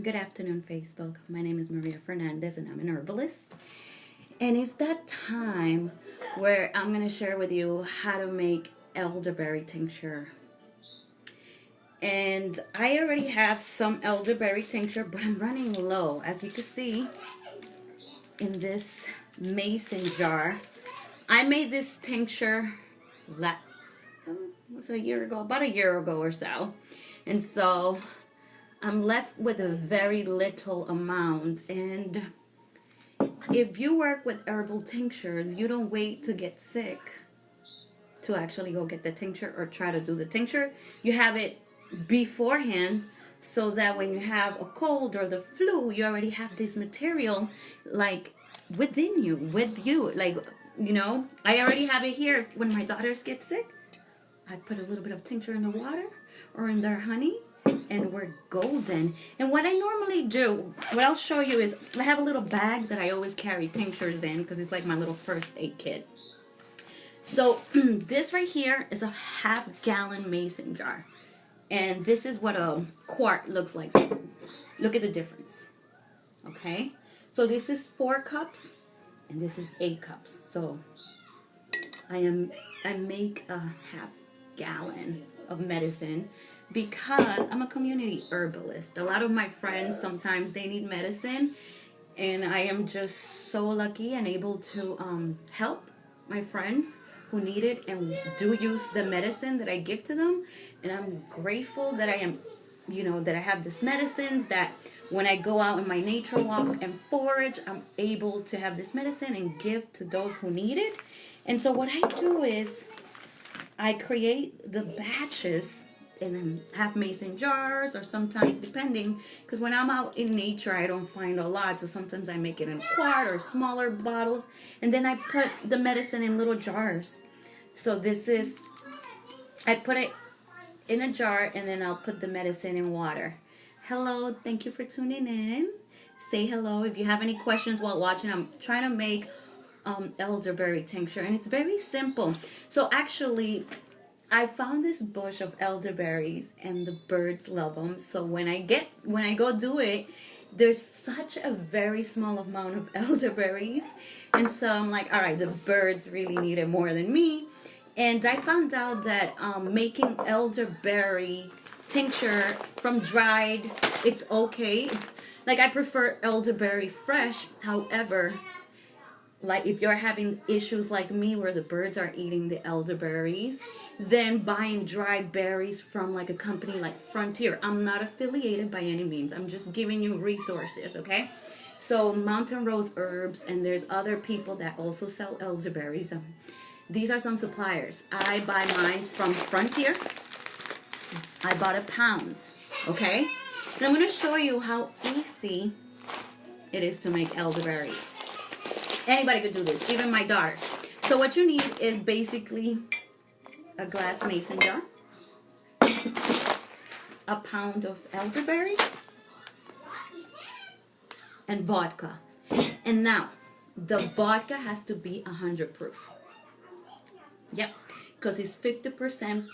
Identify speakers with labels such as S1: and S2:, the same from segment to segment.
S1: Good afternoon, Facebook. My name is Maria Fernandez and I'm an herbalist. And it's that time where I'm going to share with you how to make elderberry tincture. And I already have some elderberry tincture, but I'm running low. As you can see in this mason jar, I made this tincture about a year ago or so. And so I'm left with a very little amount. And if you work with herbal tinctures, you don't wait to get sick to actually go get the tincture or try to do the tincture. You have it beforehand so that when you have a cold or the flu, you already have this material like within you, with you. Like, you know, I already have it here. When my daughters get sick, I put a little bit of tincture in the water or in their honey, and we're golden. And what I normally do, what I'll show you is I have a little bag that I always carry tinctures in because it's like my little first aid kit. So this right here is a half-gallon mason jar. And this is what a quart looks like. So look at the difference. Okay? So this is 4 cups and this is 8 cups. So I make a half-gallon of medicine because I'm a community herbalist. A lot of my friends, sometimes they need medicine, and I am just so lucky and able to help my friends who need it and do use the medicine that I give to them. And I'm grateful that I am, that I have this medicines, that when I go out in my nature walk and forage, I'm able to have this medicine and give to those who need it. And so what I do is I create the batches in half mason jars, or sometimes depending, because when I'm out in nature I don't find a lot, so sometimes I make it in a quart or smaller bottles, and then I put the medicine in little jars. So this is, I put it in a jar and then I'll put the medicine in water. Hello, thank you for tuning in. Say hello if you have any questions while watching. I'm trying to make elderberry tincture, and it's very simple. So actually I found this bush of elderberries and the birds love them. So when I go do it, there's such a very small amount of elderberries. And so I'm like, all right, the birds really need it more than me. And I found out that making elderberry tincture from dried, it's okay. It's like, I prefer elderberry fresh. However, like if you're having issues like me where the birds are eating the elderberries, then buying dried berries from like a company like Frontier. I'm not affiliated by any means. I'm just giving you resources, okay? So Mountain Rose Herbs, and there's other people that also sell elderberries. These are some suppliers. I buy mine from Frontier. I bought a pound, okay? And I'm going to show you how easy it is to make elderberry. Anybody could do this, even my daughter. So what you need is basically a glass mason jar, a pound of elderberry, and vodka. And now, the vodka has to be 100 proof. Yep, because it's 50%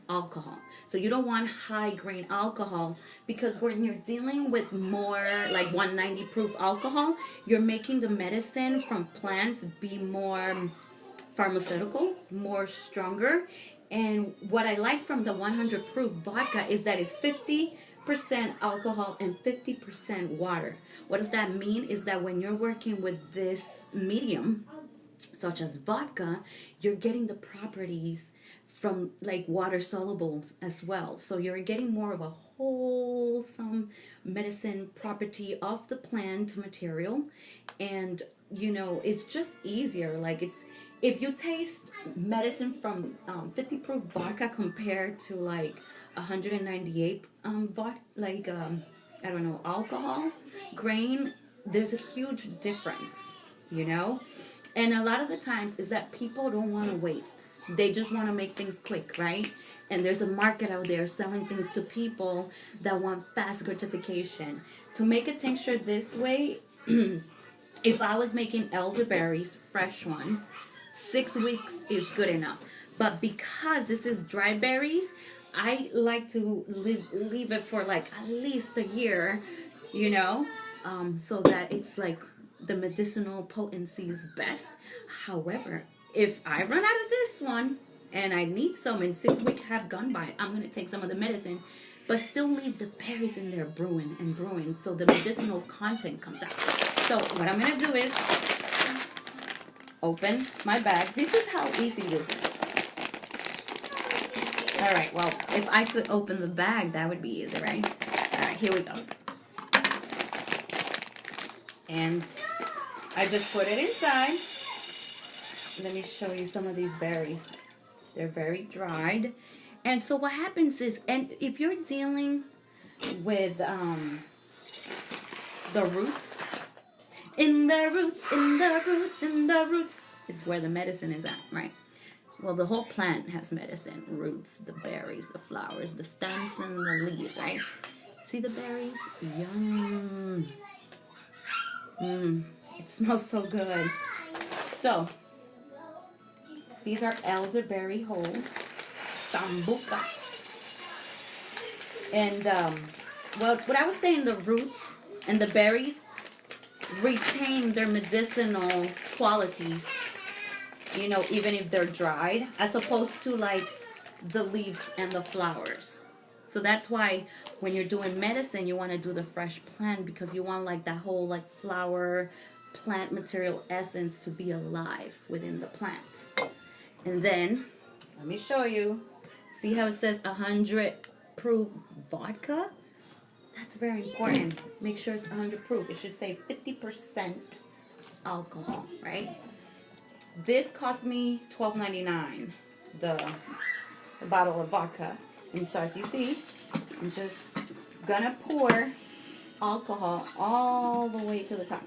S1: alcohol. So you don't want high grain alcohol, because when you're dealing with more like 190 proof alcohol, you're making the medicine from plants be more pharmaceutical, more stronger. And what I like from the 100 proof vodka is that it's 50% alcohol and 50% water. What does that mean? Is that when you're working with this medium, such as vodka, you're getting the properties from like water solubles as well. So you're getting more of a wholesome medicine property of the plant material. And it's just easier. Like, it's, if you taste medicine from 50 proof vodka compared to like 198 alcohol grain, there's a huge difference, And a lot of the times is that people don't want to wait. They just want to make things quick, right? And there's a market out there selling things to people that want fast gratification. To make a tincture this way, if I was making elderberries, fresh ones, 6 weeks is good enough. But because this is dry berries, I like to leave it for like at least a year, you know, so that it's like the medicinal potency is best. However, if I run out of this one and I need some and 6 weeks have gone by, I'm going to take some of the medicine, but still leave the berries in there brewing and brewing so the medicinal content comes out. So what I'm going to do is open my bag. This is how easy this is. All right, well, if I could open the bag, that would be easy, right? All right, here we go. And I just put it inside. Let me show you some of these berries. They're very dried. And so what happens is, and if you're dealing with the roots, in the roots is where the medicine is at, right? Well, the whole plant has medicine. Roots, the berries, the flowers, the stems, and the leaves, right? See the berries? Yum. It smells so good. So, these are elderberry holes. Sambuca. And, well, what I was saying, the roots and the berries retain their medicinal qualities, you know, even if they're dried, as opposed to like the leaves and the flowers. So that's why when you're doing medicine, you want to do the fresh plant, because you want like that whole like flower plant material essence to be alive within the plant. And then let me show you. See how it says 100 proof vodka? That's very important. Make sure it's 100 proof. It should say 50% alcohol, right? This cost me $12.99, the bottle of vodka. And so as you see, I'm just gonna pour alcohol all the way to the top.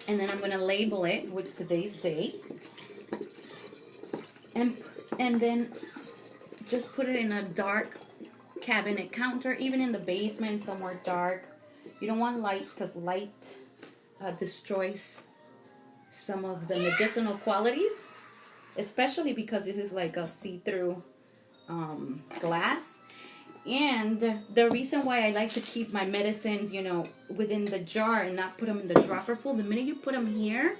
S1: And then I'm gonna label it with today's date. And then just put it in a dark cabinet counter, even in the basement, somewhere dark. You don't want light, because light destroys some of the medicinal qualities, especially because this is like a see-through glass. And the reason why I like to keep my medicines, you know, within the jar and not put them in the dropper full, the minute you put them here,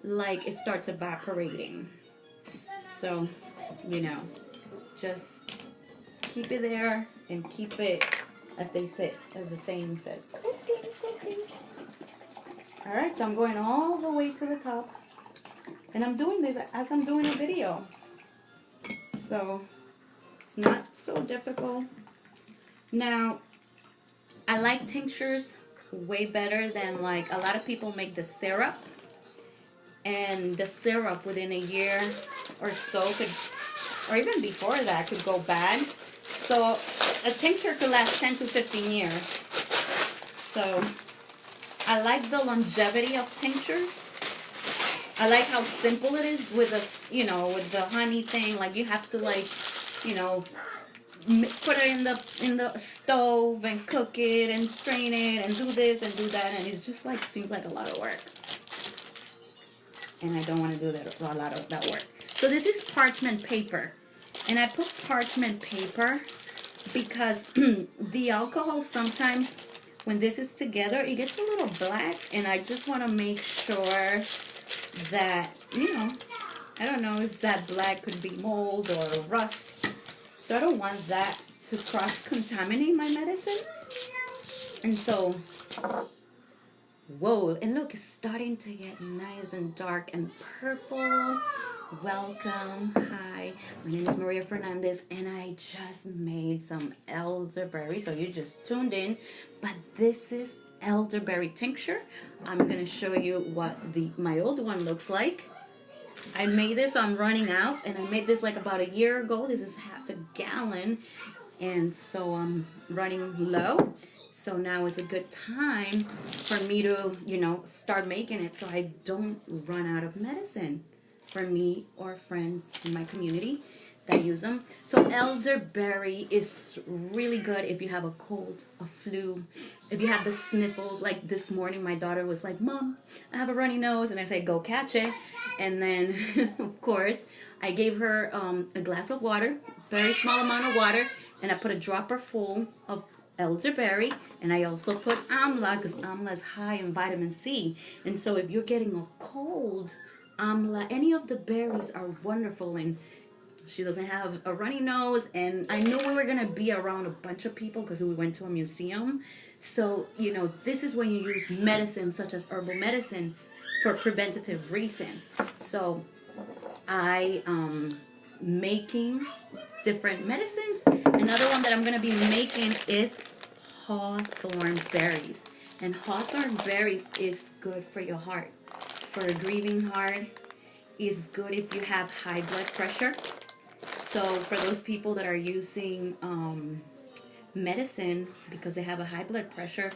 S1: like it starts evaporating. So, you know, just keep it there and keep it as they say, as the saying says. All right, so I'm going all the way to the top, and I'm doing this as I'm doing a video, so it's not so difficult. Now, I like tinctures way better than, like, a lot of people make the syrup, and the syrup within a year or so could, or even before that, could go bad. So a tincture could last 10 to 15 years. So I like the longevity of tinctures. I like how simple it is with the, you know, with the honey thing. Like, you have to, like, you know, put it in the stove and cook it and strain it and do this and do that, and it's just like, seems like a lot of work. And I don't want to do that, a lot of that work. So this is parchment paper, and I put parchment paper because the alcohol sometimes, when this is together, it gets a little black, and I just want to make sure that, you know, I don't know if that black could be mold or rust, so I don't want that to cross-contaminate my medicine. And so, whoa, and look, it's starting to get nice and dark and purple. Welcome, hi, my name is Maria Fernandez, and I just made some elderberry, so you just tuned in, but this is elderberry tincture. I'm going to show you what my old one looks like. I made this, so I'm running out, and I made this like about a year ago. This is half a gallon, and so I'm running low. So now it's a good time for me to, you know, start making it so I don't run out of medicine for me or friends in my community that use them. So elderberry is really good if you have a cold, a flu, if you have the sniffles. Like this morning, my daughter was like, "Mom, I have a runny nose," and I say, "Go catch it." And then, of course, I gave her a glass of water, very small amount of water, and I put a dropper full of elderberry, and I also put amla because amla is high in vitamin C. And so if you're getting a cold, amla, any of the berries are wonderful. And she doesn't have a runny nose, and I knew we were gonna be around a bunch of people because we went to a museum. So, you know, this is when you use medicine such as herbal medicine for preventative reasons. So I making different medicines. Another one that I'm gonna be making is hawthorn berries. And hawthorn berries is good for your heart. For a grieving heart, is good if you have high blood pressure. So for those people that are using medicine because they have a high blood pressure,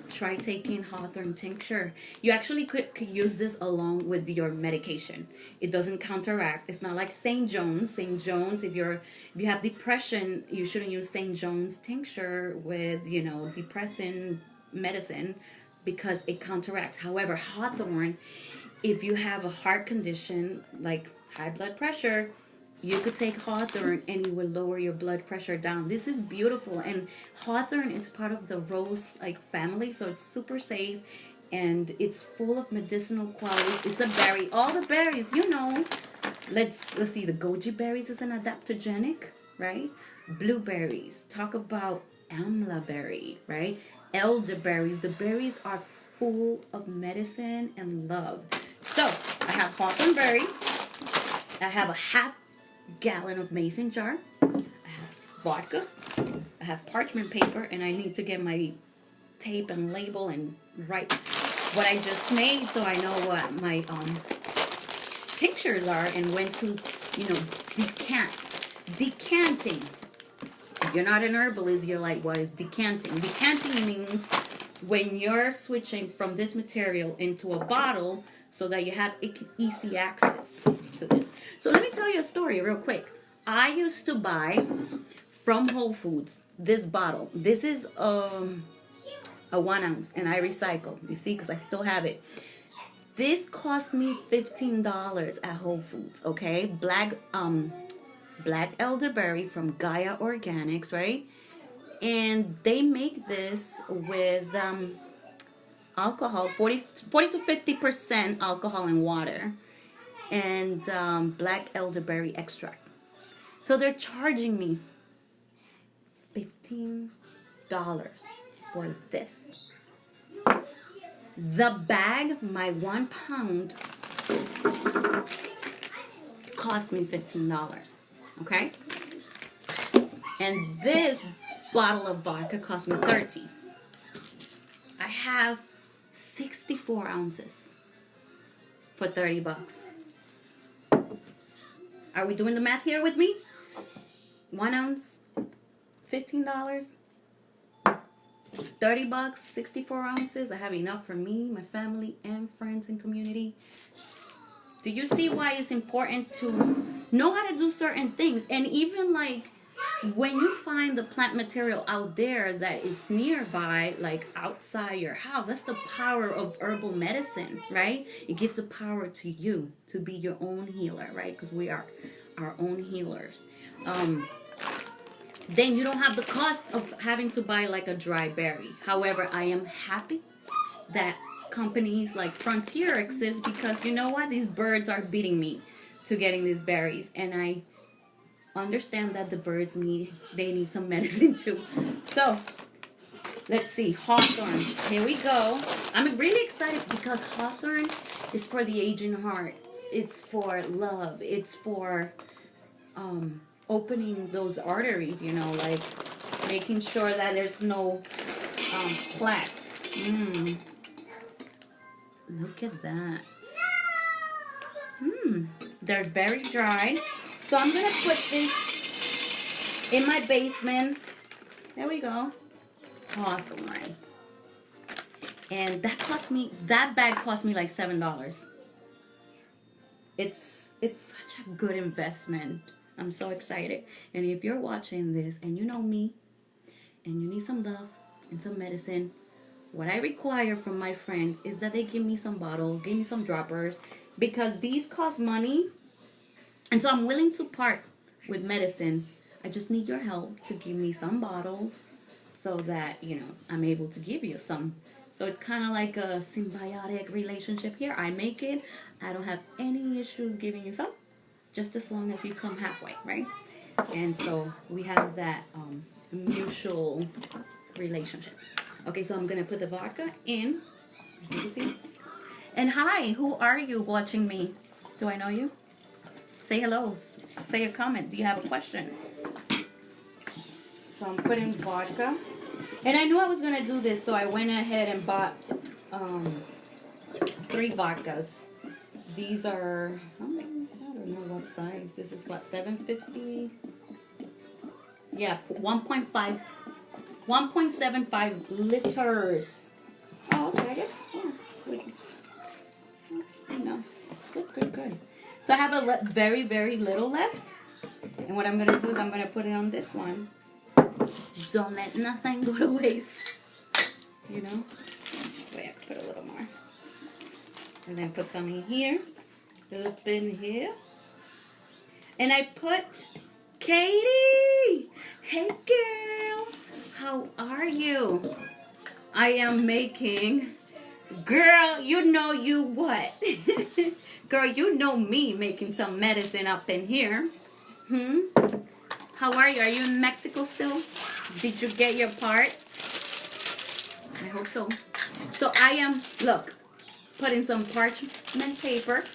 S1: try taking hawthorn tincture. You actually could use this along with your medication. It doesn't counteract. It's not like St. John's. St. John's, if you have depression, you shouldn't use St. John's tincture with, you know, depressing medicine because it counteracts. However, hawthorn, if you have a heart condition like high blood pressure, you could take hawthorn and you will lower your blood pressure down. This is beautiful. And hawthorn is part of the rose like family, so it's super safe and it's full of medicinal qualities. It's a berry. All the berries, you know. Let's see. The goji berries is an adaptogenic, right? Blueberries. Talk about amla berry, right? Elderberries. The berries are full of medicine and love. So I have hawthorn berry. I have a half gallon of mason jar. I have vodka. I have parchment paper, and I need to get my tape and label and write what I just made so I know what my tinctures are and when to, you know, decanting. If you're not an herbalist, you're like, what is decanting? Decanting means when you're switching from this material into a bottle so that you have easy access to this. So let me tell you a story real quick. I used to buy from Whole Foods this bottle. This is a 1 ounce, and I recycle. You see, because I still have it. This cost me $15 at Whole Foods. Okay, black elderberry from Gaia Organics, right? And they make this with alcohol, 40 to 50% alcohol and water, and black elderberry extract. So they're charging me $15 for this. The bag, my 1 pound, cost me $15. Okay? And this bottle of vodka cost me $30. I have 64 ounces for $30. Are we doing the math here with me? 1 ounce, $15, $30, 64 ounces. I have enough for me, my family, and friends and community. Do you see why it's important to know how to do certain things? And even like when you find the plant material out there that is nearby, like outside your house, that's the power of herbal medicine, right? It gives the power to you to be your own healer, right? Because we are our own healers. Then you don't have the cost of having to buy like a dry berry. However, I am happy that companies like Frontier exist because you know what? These birds are beating me to getting these berries. And I understand that the birds need some medicine too. So let's see, hawthorn. Here we go. I'm really excited because hawthorn is for the aging heart. It's for love. It's for opening those arteries, you know, like making sure that there's no plaques. Look at that. They're very dry. So I'm going to put this in my basement. There we go. Hawthorn. And that bag cost me like $7. It's such a good investment. I'm so excited. And if you're watching this and you know me and you need some love and some medicine, what I require from my friends is that they give me some bottles, give me some droppers, because these cost money. And so I'm willing to part with medicine. I just need your help to give me some bottles so that, you know, I'm able to give you some. So it's kind of like a symbiotic relationship here. I make it. I don't have any issues giving you some, just as long as you come halfway, right? And so we have that mutual relationship. Okay, so I'm going to put the vodka in, as you can see. And hi, who are you watching me? Do I know you? Say hello. Say a comment. Do you have a question? So I'm putting vodka. And I knew I was going to do this, so I went ahead and bought 3 vodkas. These are, I don't know what size. This is what, 750? Yeah, 1.75 liters. Oh, okay, I guess. Yeah, good. Enough. Good. So I have a very, very little left. And what I'm going to do is I'm going to put it on this one. Don't let nothing go to waste. You know? Wait, I put a little more. And then put some in here. A little bit in here. And I put Katie! Hey girl! How are you? I am making... Girl, you know you what? Girl, you know me making some medicine up in here. How are you? Are you in Mexico still? Did you get your part? I hope so. So I am, look, putting some parchment paper.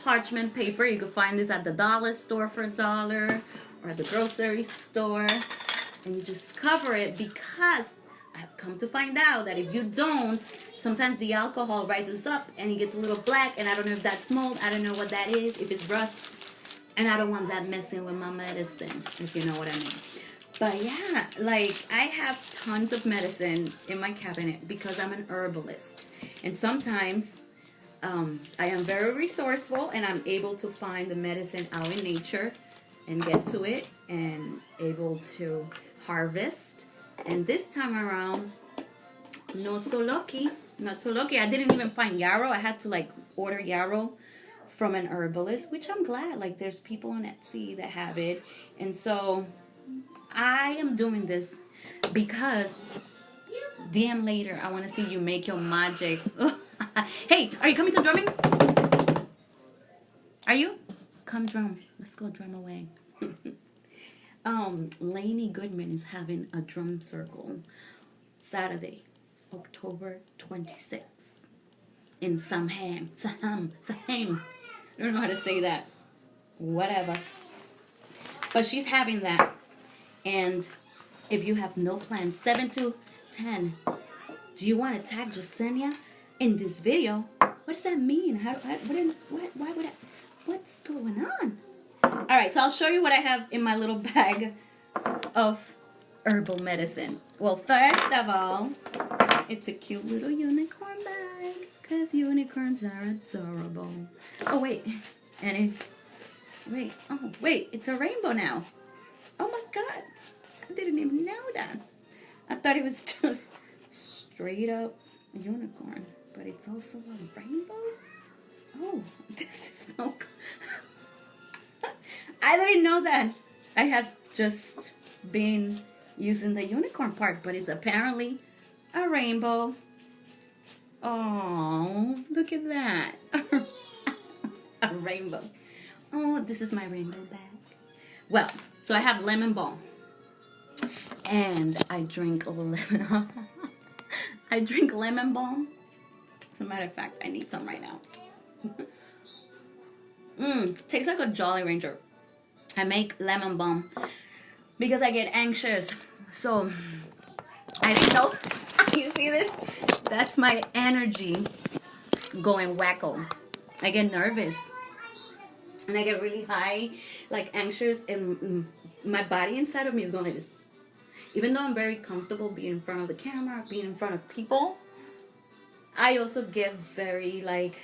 S1: Parchment paper. You can find this at the dollar store for $1 or at the grocery store. And you just cover it because I've come to find out that if you don't, sometimes the alcohol rises up and it gets a little black, and I don't know if that's mold, I don't know what that is, if it's rust, and I don't want that messing with my medicine, if you know what I mean. But yeah, like I have tons of medicine in my cabinet because I'm an herbalist, and sometimes I am very resourceful and I'm able to find the medicine out in nature and get to it and able to harvest. And this time around, not so lucky. I didn't even find yarrow. I had to like order yarrow from an herbalist, which I'm glad. Like there's people on Etsy that have it. And so I am doing this because damn later I want to see you make your magic. Hey, are you coming to drumming? Are you? Come drum. Let's go drum away. Lainey Goodman is having a drum circle Saturday, October 26th in Saham. I don't know how to say that. Whatever. But she's having that. And if you have no plans, 7 to 10, do you want to tag Jasenia in this video? What does that mean? Why would I? What's going on? All right, so I'll show you what I have in my little bag of herbal medicine. Well, first of all, it's a cute little unicorn bag because unicorns are adorable. Oh, wait. Wait, it's a rainbow now. Oh, my God. I didn't even know that. I thought it was just straight up unicorn, but it's also a rainbow? Oh, this is so cool. I didn't know that. I have just been using the unicorn part, but it's apparently a rainbow. Oh, look at that. A rainbow. Oh, this is my rainbow bag. Well, so I have lemon balm. And I drink lemon. I drink lemon balm. As a matter of fact, I need some right now. Tastes like a Jolly Ranger. I make lemon balm because I get anxious. So I know. You see this? That's my energy going wacko. I get nervous and I get really high, like anxious, and my body inside of me is going like this. Even though I'm very comfortable being in front of the camera, being in front of people, I also get very like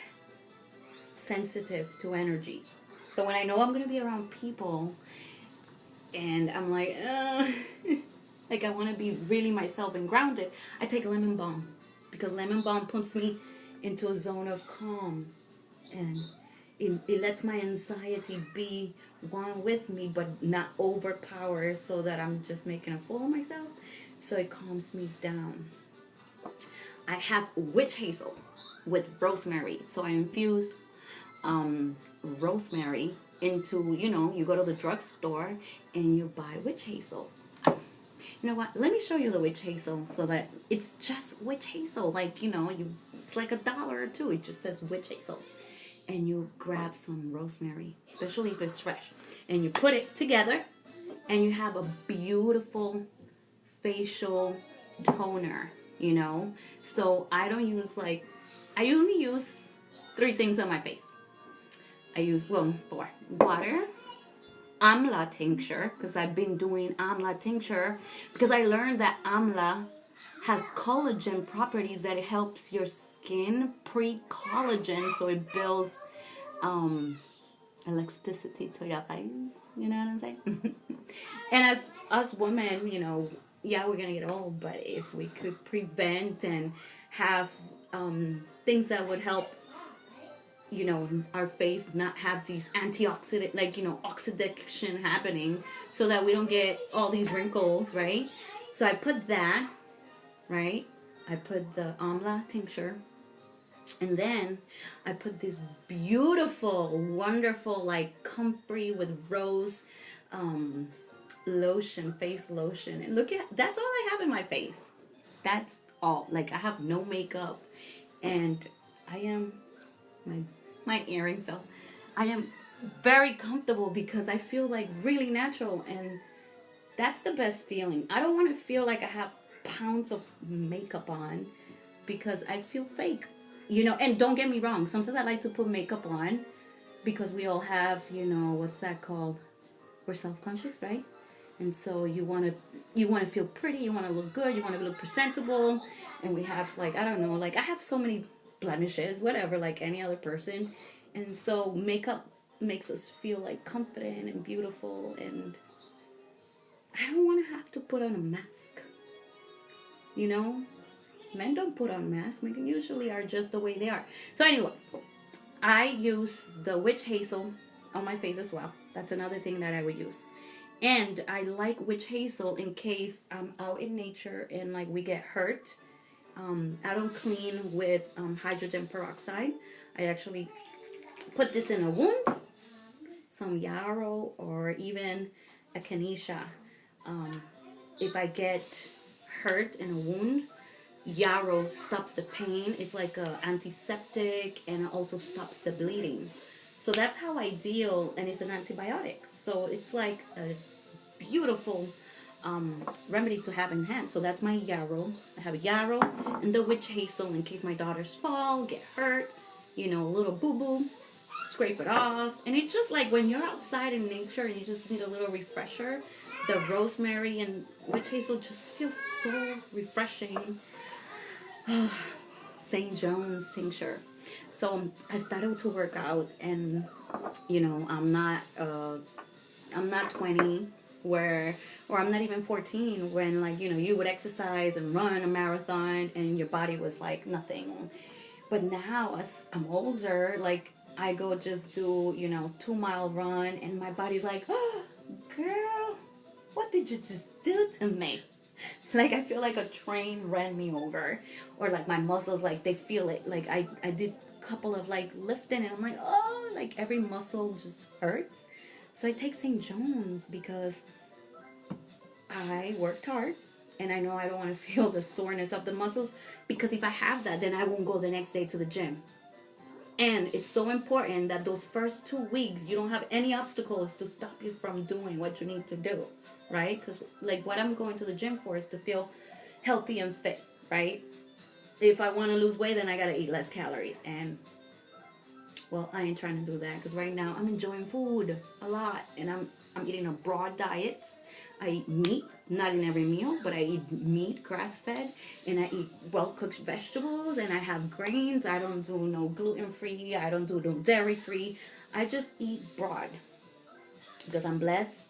S1: sensitive to energies. So when I know I'm going to be around people and I'm like I want to be really myself and grounded, I take lemon balm because lemon balm puts me into a zone of calm and it lets my anxiety be one with me, but not overpower so that I'm just making a fool of myself. So it calms me down. I have witch hazel with rosemary. So I infuse rosemary into, you go to the drugstore and you buy witch hazel. You know what? Let me show you the witch hazel so that it's just witch hazel. Like, it's like $1 or $2. It just says witch hazel. And you grab some rosemary, especially if it's fresh, and you put it together, and you have a beautiful facial toner, So I don't use I only use 3 things on my face. I use, 4. Water, amla tincture, because I've been doing amla tincture, because I learned that amla has collagen properties that helps your skin pre-collagen, so it builds elasticity to your face. You know what I'm saying? And as us women, yeah, we're gonna get old, but if we could prevent and have things that would help, our face not have these antioxidant, oxidation happening, so that we don't get all these wrinkles, right? So I put that. Right? I put the amla tincture, and then I put this beautiful, wonderful, comfrey with rose lotion, face lotion. And that's all I have in my face. That's all. I have no makeup, and I am, my earring fell. I am very comfortable because I feel really natural, and that's the best feeling. I don't want to feel like I have pounds of makeup on because I feel fake, and don't get me wrong, sometimes I like to put makeup on because we all have, what's that called, we're self-conscious, right? And so you want to feel pretty, you want to look good, you want to look presentable, and we have I don't know, I have so many blemishes, whatever, like any other person, and so makeup makes us feel confident and beautiful, and I don't want to have to put on a mask. Men don't put on masks. Men usually are just the way they are. So anyway, I use the witch hazel on my face as well. That's another thing that I would use. And I like witch hazel in case I'm out in nature and we get hurt. I don't clean with hydrogen peroxide. I actually put this in a wound, some yarrow or even echinacea. If I get hurt in a wound, yarrow stops the pain. It's like a antiseptic, and it also stops the bleeding. So that's how I deal, and it's an antibiotic. So it's like a beautiful remedy to have in hand. So that's my yarrow. I have yarrow and the witch hazel in case my daughters fall, get hurt, a little boo-boo, scrape it off. And it's just when you're outside in nature and you just need a little refresher, the rosemary and witch hazel just feels so refreshing. St. John's tincture. So I started to work out, and I'm not 20 or I'm not even 14 when you would exercise and run a marathon and your body was nothing. But now as I'm older, I go just do 2-mile run and my body's oh, girl, what did you just do to me? I feel like a train ran me over, or my muscles, they feel it. I did a couple of lifting and I'm oh, every muscle just hurts. So I take St. John's because I worked hard and I know I don't want to feel the soreness of the muscles, because if I have that, then I won't go the next day to the gym. And it's so important that those first 2 weeks, you don't have any obstacles to stop you from doing what you need to do, right? Because what I'm going to the gym for is to feel healthy and fit, right? If I want to lose weight, then I got to eat less calories. And, well, I ain't trying to do that because right now I'm enjoying food a lot. And I'm eating a broad diet. I eat meat, not in every meal, but I eat meat, grass-fed, and I eat well-cooked vegetables, and I have grains. I don't do no gluten-free. I don't do no dairy-free. I just eat broad because I'm blessed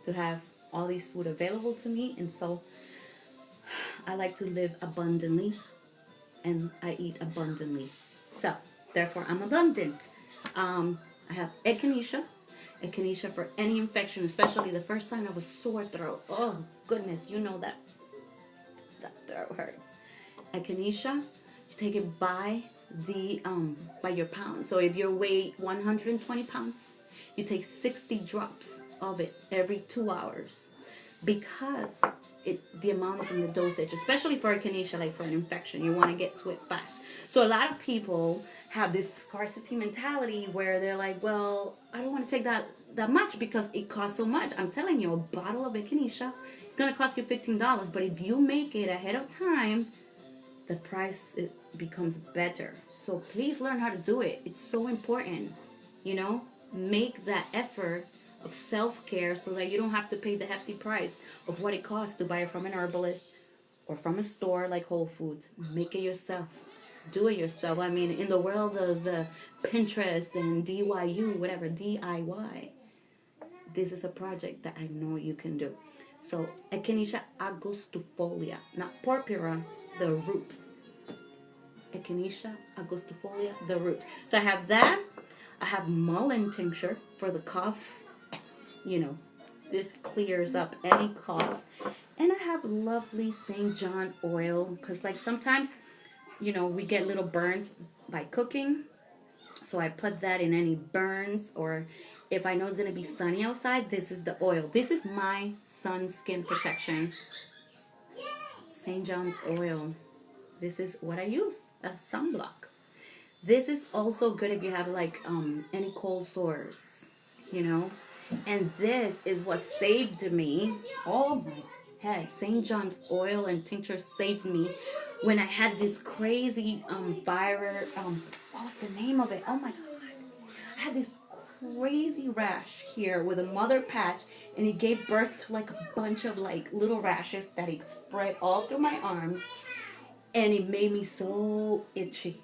S1: to have all these food available to me, and so I like to live abundantly, and I eat abundantly. So, therefore, I'm abundant. I have echinacea. Echinacea for any infection, especially the first sign of a sore throat. Oh goodness, you know that throat hurts. Echinacea, you take it by your pound. So if you weigh 120 pounds, you take 60 drops of it every 2 hours, because the amount is in the dosage, especially for echinacea, like for an infection. You want to get to it fast. So a lot of people have this scarcity mentality where they're like, well, I don't want to take that much because it costs so much. I'm telling you, a bottle of echinacea, it's going to cost you $15. But if you make it ahead of time, the price, it becomes better. So please learn how to do it. It's so important. Make that effort of self-care so that you don't have to pay the hefty price of what it costs to buy it from an herbalist or from a store like Whole Foods. Make it yourself. Do it yourself. I mean, in the world of Pinterest and DIY, whatever, DIY, this is a project that I know you can do. So, Echinacea angustifolia, not purpura, the root. Echinacea angustifolia, the root. So I have that. I have mullein tincture for the coughs. This clears up any coughs. And I have lovely St. John oil, because like sometimes, we get little burns by cooking. So I put that in any burns, or if I know it's going to be sunny outside, this is the oil. This is my sun skin protection. St. John's oil. This is what I use as sunblock. This is also good if you have like any cold sores, And this is what saved me. Oh my heck, St. John's oil and tincture saved me when I had this crazy viral, what was the name of it? Oh my God. I had this crazy rash here with a mother patch, and it gave birth to like a bunch of like little rashes that it spread all through my arms, and it made me so itchy.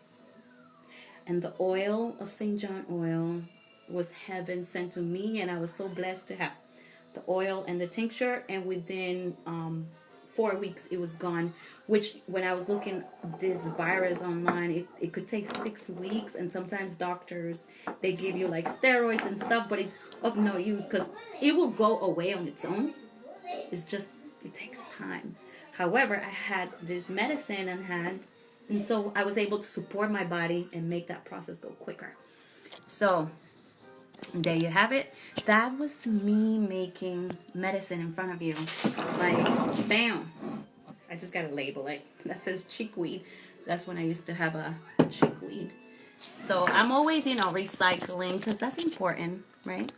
S1: And the oil of St. John oil was heaven sent to me, and I was so blessed to have the oil and the tincture, and within 4 weeks it was gone, which when I was looking this virus online, it could take 6 weeks, and sometimes doctors, they give you like steroids and stuff, but it's of no use because it will go away on its own. It's just, it takes time. However, I had this medicine on hand, and so I was able to support my body and make that process go quicker. So there you have it. That was me making medicine in front of you. Like, bam. I just got a label like that says chickweed. That's when I used to have a chickweed. So I'm always, recycling, because that's important, right?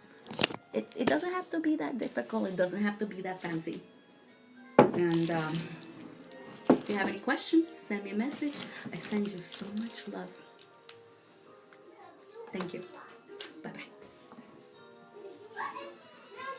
S1: It doesn't have to be that difficult. It doesn't have to be that fancy. And if you have any questions, send me a message. I send you so much love. Thank you. Bye-bye.